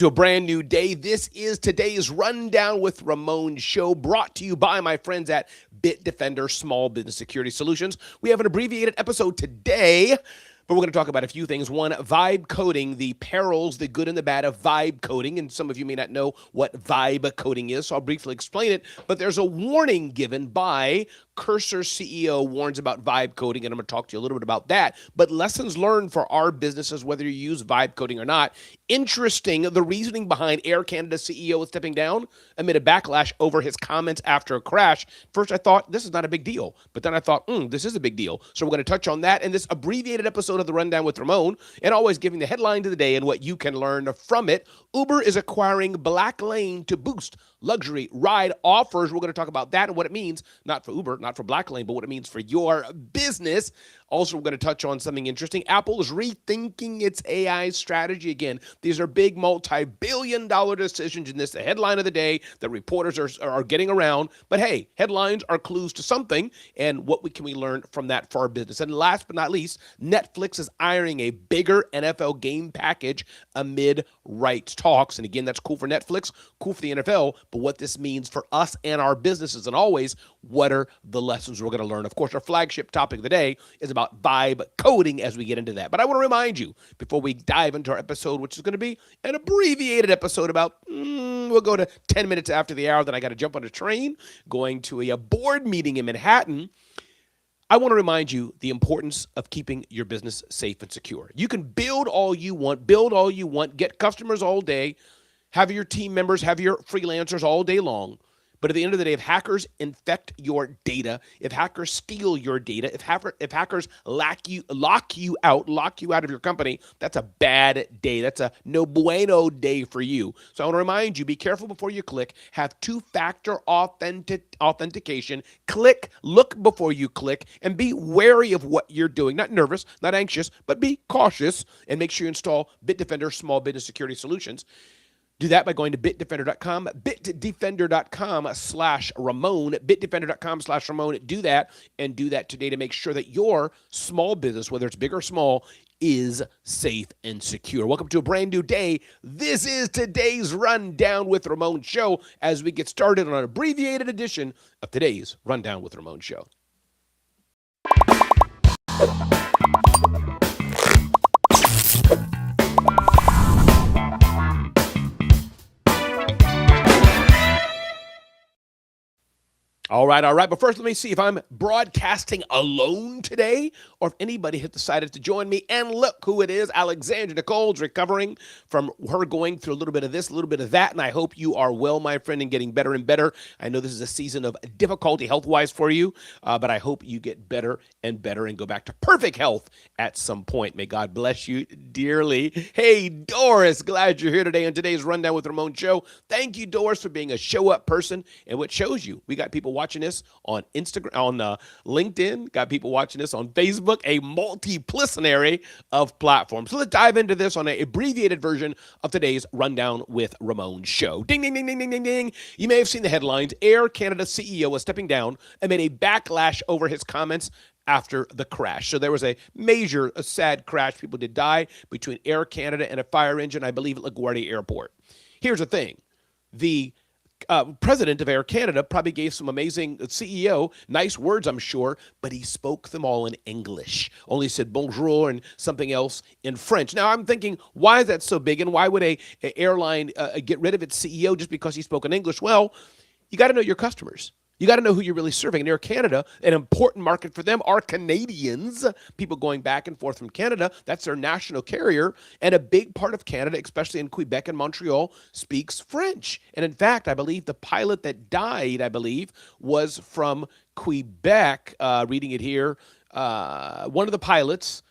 To a brand new day. This is today's Rundown with Ramon Show, brought to you by my friends at Bitdefender Small Business Security Solutions. We have an abbreviated episode today, but we're going to talk about a few things. One, vibe coding, the perils, the good and the bad of vibe coding. And some of you may not know what vibe coding is, so I'll briefly explain it. But there's a warning given by Cursor CEO warns about vibe coding, and I'm going to talk to you a little bit about that. But lessons learned for our businesses, whether you use vibe coding or not. Interesting, the reasoning behind Air Canada CEO is stepping down amid a backlash over his comments after a crash. First, I thought this is not a big deal, but then I thought, this is a big deal. So we're going to touch on that in this abbreviated episode of the Rundown with Ramon, and always giving the headline to the day and what you can learn from it. Uber is acquiring Black Lane to boost luxury ride offers. We're going to talk about that and what it means, not for Uber, not for Black Lane, but what it means for your business. Also, we're going to touch on something interesting. Apple is rethinking its AI strategy again. These are big multi-billion-dollar decisions, and this is the headline of the day that reporters are getting around. But hey, headlines are clues to something, and what can we learn from that for our business? And last but not least, Netflix is eyeing a bigger NFL game package amid rights talks. And again, that's cool for Netflix, cool for the NFL, but what this means for us and our businesses. And always, what are the lessons we're going to learn? Of course, our flagship topic of the day is about vibe coding as we get into that. But I want to remind you, before we dive into our episode, which is going to be an abbreviated episode about, we'll go to 10 minutes after the hour, then I got to jump on a train, going to a board meeting in Manhattan. I want to remind you the importance of keeping your business safe and secure. You can build all you want, get customers all day, have your team members, have your freelancers all day long. But at the end of the day, if hackers infect your data, if hackers steal your data, if hackers lock you out of your company, that's a bad day. That's a no bueno day for you. So I want to remind you, be careful before you click. Have two-factor authentication. Look before you click, and be wary of what you're doing. Not nervous, not anxious, but be cautious, and make sure you install Bitdefender Small Business Security Solutions. Do that by going to bitdefender.com, bitdefender.com/Ramon, bitdefender.com/Ramon. Do that, and do that today to make sure that your small business, whether it's big or small, is safe and secure. Welcome to a brand new day. This is today's Rundown with Ramon Show as we get started on an abbreviated edition of today's Rundown with Ramon Show. All right. But first, let me see if I'm broadcasting alone today or if anybody has decided to join me. And look who it is. Alexandra Nicole's recovering from her going through a little bit of this, a little bit of that. And I hope you are well, my friend, and getting better and better. I know this is a season of difficulty health-wise for you, but I hope you get better and better and go back to perfect health at some point. May God bless you dearly. Hey, Doris, glad you're here today on today's Rundown with Ramon Show. Thank you, Doris, for being a show-up person. And what shows you, we got people watching this on Instagram, on LinkedIn, got people watching this on Facebook, a multiplicity of platforms. So let's dive into this on an abbreviated version of today's Rundown with Ramon Show. Ding, ding, ding, ding, ding, ding, ding. You may have seen the headlines. Air Canada CEO is stepping down amid a backlash over his comments after the crash. So there was a sad crash. People did die between Air Canada and a fire engine, I believe, at LaGuardia Airport. Here's the thing. The president of Air Canada probably gave some amazing CEO nice words, I'm sure, but he spoke them all in English. Only said bonjour and something else in French. Now I'm thinking, why is that so big, and why would a airline get rid of its CEO just because he spoke in English? Well, you got to know your customers. You got to know who you're really serving. And Air Canada, an important market for them are Canadians, people going back and forth from Canada. That's their national carrier. And a big part of Canada, especially in Quebec and Montreal, speaks French. And in fact, I believe the pilot that died, was from Quebec. Reading it here, one of the pilots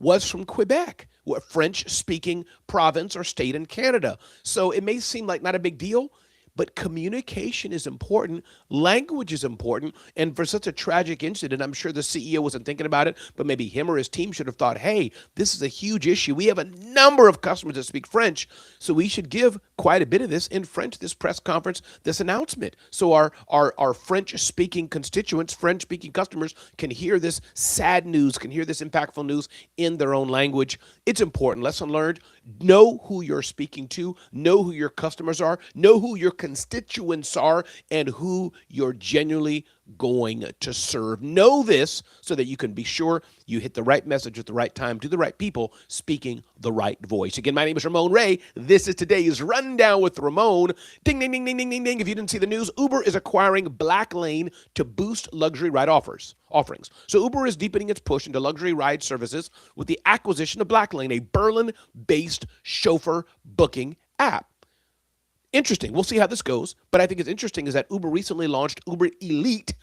was from Quebec, a French-speaking province or state in Canada. So it may seem like not a big deal, but communication is important. Language is important. And for such a tragic incident, I'm sure the CEO wasn't thinking about it, but maybe him or his team should have thought, hey, this is a huge issue. We have a number of customers that speak French, so we should give quite a bit of this in French, this press conference, this announcement. So our French-speaking constituents, French-speaking customers can hear this sad news, can hear this impactful news in their own language. It's important. Lesson learned. Know who you're speaking to, know who your customers are, know who your constituents are, and who you're genuinely going to serve. Know this so that you can be sure you hit the right message at the right time to the right people, speaking the right voice. Again, my name is Ramon Ray. This is today's Rundown with Ramon. Ding, ding, ding, ding, ding, ding, ding. If you didn't see the news, Uber is acquiring Black Lane to boost luxury ride offerings. So Uber is deepening its push into luxury ride services with the acquisition of Black Lane, a Berlin-based chauffeur booking app. Interesting. We'll see how this goes. But I think it's interesting is that Uber recently launched Uber Elite,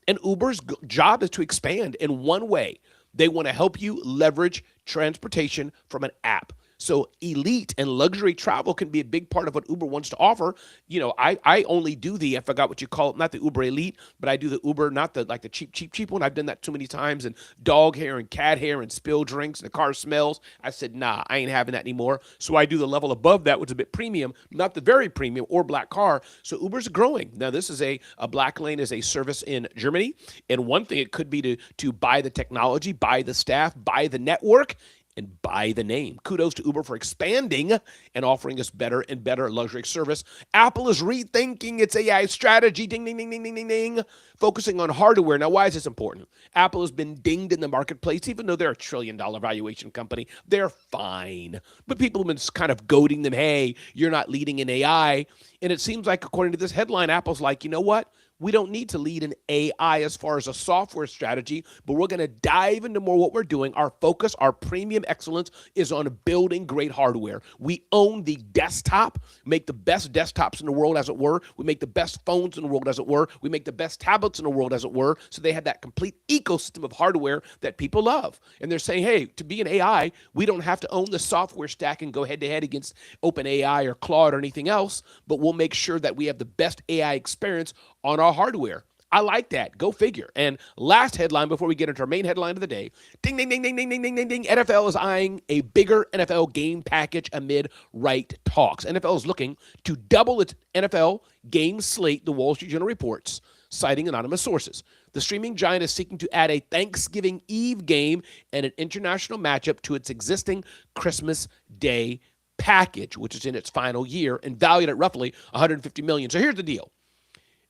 and Uber's job is to expand in one way. They want to help you leverage transportation from an app. So elite and luxury travel can be a big part of what Uber wants to offer. You know, I only do I forgot what you call it, not the Uber Elite, but I do the Uber, not the like the cheap one. I've done that too many times, and dog hair and cat hair and spilled drinks and the car smells. I said, nah, I ain't having that anymore. So I do the level above that, which is a bit premium, not the very premium or black car. So Uber's growing. Now, this is a Black Lane is a service in Germany. And one thing it could be to buy the technology, buy the staff, buy the network, and buy the name. Kudos to Uber for expanding and offering us better and better luxury service. Apple is rethinking its AI strategy, ding, ding, ding, ding, ding, ding, ding, focusing on hardware. Now, why is this important? Apple has been dinged in the marketplace, even though they're a $1 trillion valuation company. They're fine. But people have been kind of goading them, hey, you're not leading in AI. And it seems like, according to this headline, Apple's like, you know what? We don't need to lead in AI as far as a software strategy, but we're going to dive into more what we're doing. Our focus, our premium excellence is on building great hardware. We own the desktop, make the best desktops in the world, as it were. We make the best phones in the world, as it were. We make the best tablets in the world, as it were. So they have that complete ecosystem of hardware that people love. And they're saying, hey, to be an AI, we don't have to own the software stack and go head-to-head against OpenAI or Claude or anything else, but we'll make sure that we have the best AI experience on our hardware. I like that. Go figure. And last headline before we get into our main headline of the day, ding, ding, ding, ding, ding, ding, ding, ding, ding. NFL is eyeing a bigger NFL game package amid right talks. NFL is looking to double its NFL game slate, the Wall Street Journal reports, citing anonymous sources. The streaming giant is seeking to add a Thanksgiving Eve game and an international matchup to its existing Christmas Day package, which is in its final year and valued at roughly $150 million. So here's the deal.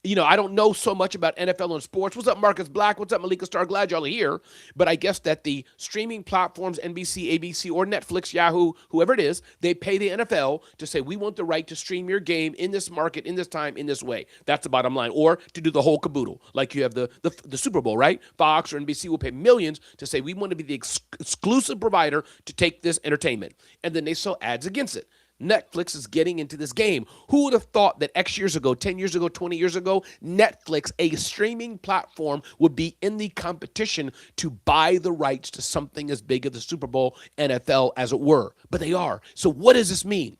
You know, I don't know so much about NFL and sports. What's up, Marcus Black? What's up, Malika Starr? Glad y'all are here. But I guess that the streaming platforms, NBC, ABC, or Netflix, Yahoo, whoever it is, they pay the NFL to say, we want the right to stream your game in this market, in this time, in this way. That's the bottom line. Or to do the whole caboodle. Like you have the Super Bowl, right? Fox or NBC will pay millions to say, we want to be the exclusive provider to take this entertainment. And then they sell ads against it. Netflix is getting into this game. Who would have thought that X years ago, 10 years ago, 20 years ago, Netflix, a streaming platform, would be in the competition to buy the rights to something as big as the Super Bowl, NFL, as it were. But they are. So what does this mean?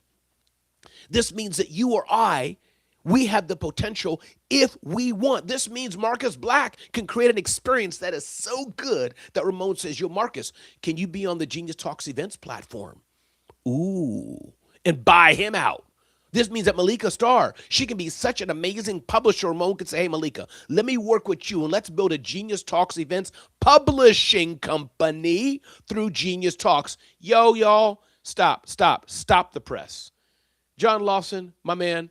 This means that you or I, we have the potential if we want. This means Marcus Black can create an experience that is so good that Ramon says, yo, Marcus, can you be on the Genius Talks events platform? Ooh. And buy him out. This means that Malika Starr, she can be such an amazing publisher. Ramon could say, hey, Malika, let me work with you and let's build a Genius Talks events publishing company through Genius Talks. Yo, y'all, stop the press. John Lawson, my man,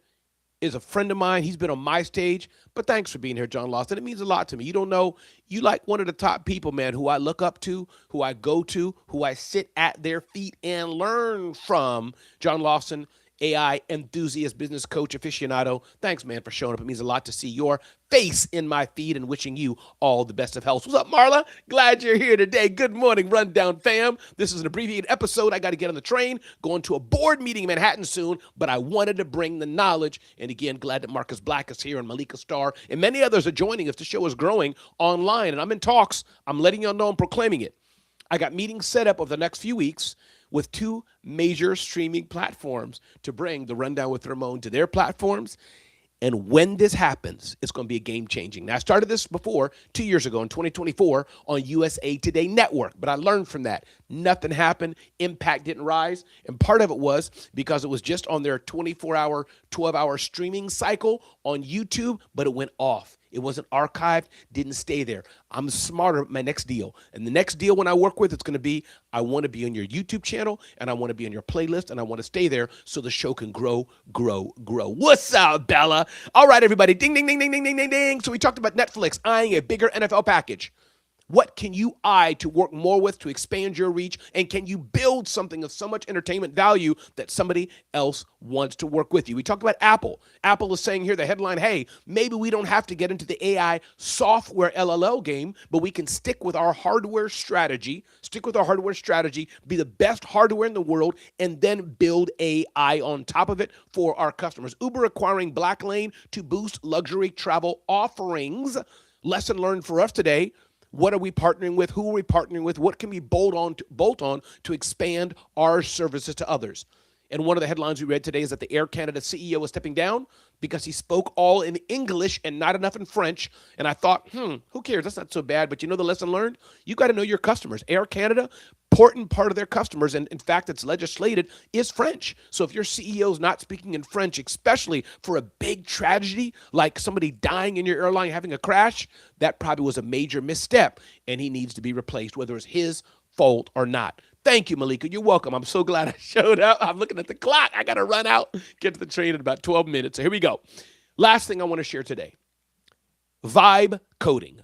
is a friend of mine. He's been on my stage. But thanks for being here, John Lawson. It means a lot to me. You don't know, you like one of the top people, man, who I look up to, who I go to, who I sit at their feet and learn from. John Lawson, AI enthusiast, business coach, aficionado. Thanks, man, for showing up. It means a lot to see your face in my feed and wishing you all the best of health. What's up, Marla? Glad you're here today. Good morning, Rundown fam. This is an abbreviated episode. I got to get on the train, going to a board meeting in Manhattan soon, but I wanted to bring the knowledge. And again, glad that Marcus Black is here and Malika Starr and many others are joining us. The show is growing online, and I'm in talks. I'm letting y'all know I'm proclaiming it. I got meetings set up over the next few weeks with two major streaming platforms to bring the Rundown with Ramon to their platforms. And when this happens, it's going to be a game-changing. Now, I started this before, 2 years ago in 2024 on USA Today Network, but I learned from that. Nothing happened. Impact didn't rise. And part of it was because it was just on their 24-hour, 12-hour streaming cycle on YouTube, but it went off. It wasn't archived, didn't stay there. I'm smarter at my next deal. And the next deal when I work with, it's going to be, I want to be on your YouTube channel and I want to be on your playlist and I want to stay there so the show can grow, grow, grow. What's up, Bella? All right, everybody. Ding, ding, ding, ding, ding, ding, ding, ding. So we talked about Netflix eyeing a bigger NFL package. What can you eye to work more with to expand your reach? And can you build something of so much entertainment value that somebody else wants to work with you? We talked about Apple. Apple is saying here, the headline, hey, maybe we don't have to get into the AI software LLL game, but we can stick with our hardware strategy, be the best hardware in the world, and then build AI on top of it for our customers. Uber acquiring Black Lane to boost luxury travel offerings. Lesson learned for us today. What are we partnering with? Who are we partnering with? What can we bolt on to expand our services to others? And one of the headlines we read today is that the Air Canada CEO is stepping down because he spoke all in English and not enough in French. And I thought, who cares? That's not so bad. But you know the lesson learned? You got to know your customers. Air Canada, important part of their customers, and in fact, it's legislated, is French. So if your CEO is not speaking in French, especially for a big tragedy like somebody dying in your airline having a crash, that probably was a major misstep, and he needs to be replaced, whether it's his fault or not. Thank you, Malika. You're welcome. I'm so glad I showed up. I'm looking at the clock. I got to run out, get to the train in about 12 minutes. So here we go. Last thing I want to share today. Vibe coding.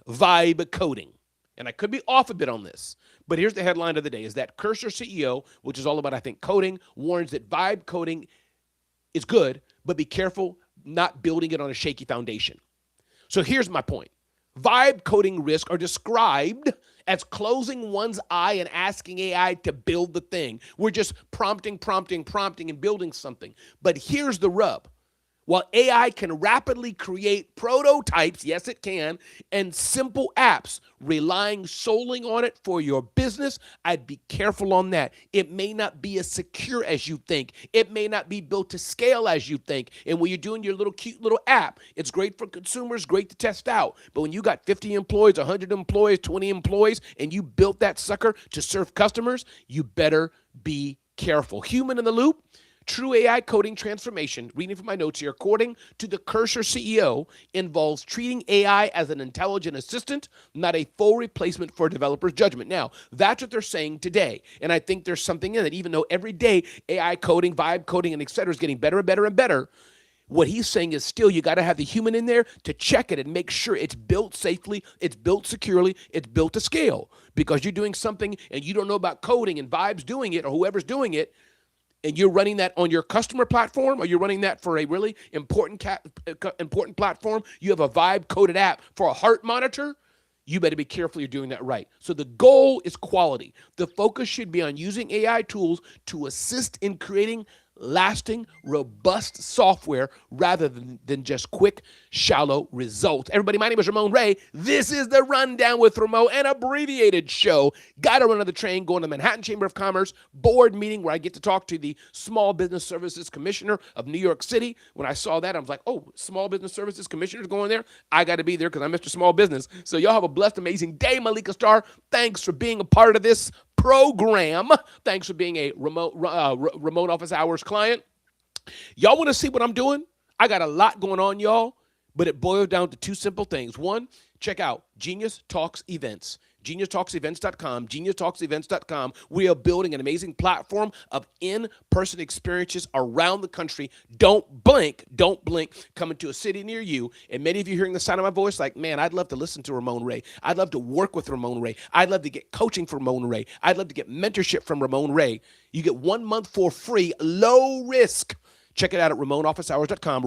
And I could be off a bit on this, but here's the headline of the day, is that Cursor CEO, which is all about, I think, coding, warns that vibe coding is good, but be careful not building it on a shaky foundation. So here's my point. Vibe coding risks are described as closing one's eye and asking AI to build the thing. We're just prompting, and building something. But here's the rub. While AI can rapidly create prototypes, yes, it can, and simple apps, relying solely on it for your business, I'd be careful on that. It may not be as secure as you think. It may not be built to scale as you think. And when you're doing your little cute little app, it's great for consumers, great to test out. But when you got 50 employees, 100 employees, 20 employees, and you built that sucker to serve customers, you better be careful. Human in the loop. True AI coding transformation, reading from my notes here, according to the Cursor CEO, involves treating AI as an intelligent assistant, not a full replacement for developers' judgment. Now, that's what they're saying today. And I think there's something in it, even though every day AI coding, vibe coding, and et cetera is getting better and better and better. What he's saying is still you got to have the human in there to check it and make sure it's built safely, it's built securely, it's built to scale. Because you're doing something and you don't know about coding and Vibe's doing it or whoever's doing it, and you're running that on your customer platform, or you're running that for a really important platform, you have a vibe-coded app for a heart monitor, you better be careful you're doing that right. So the goal is quality. The focus should be on using AI tools to assist in creating lasting, robust software rather than just quick, shallow results. Everybody, my name is Ramon Ray. This is the Rundown with Ramon, an abbreviated show. Got to run on the train, going to the Manhattan Chamber of Commerce board meeting where I get to talk to the Small Business Services Commissioner of New York City. When I saw that, I was like, oh, Small Business Services Commissioner's going there? I got to be there because I'm Mr. Small Business. So y'all have a blessed, amazing day, Malika Starr. Thanks for being a part of this program. Thanks for being a remote office hours client. Y'all want to see what I'm doing? I got a lot going on, y'all, but it boils down to two simple things. One, check out Genius Talks Events. GeniusTalksEvents.com. We are building an amazing platform of in-person experiences around the country. Don't blink, coming to a city near you. And many of you hearing the sound of my voice like, man, I'd love to listen to Ramon Ray. I'd love to work with Ramon Ray. I'd love to get coaching from Ramon Ray. I'd love to get mentorship from Ramon Ray. You get 1 month for free, low risk. Check it out at RamonOfficeHours.com,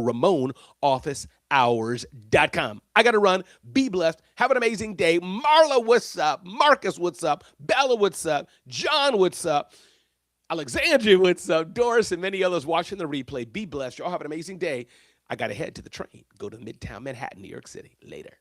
RamonOfficeHours.com. I got to run. Be blessed. Have an amazing day. Marla, what's up? Marcus, what's up? Bella, what's up? John, what's up? Alexandria, what's up? Doris, and many others watching the replay. Be blessed. Y'all have an amazing day. I got to head to the train. Go to Midtown Manhattan, New York City. Later.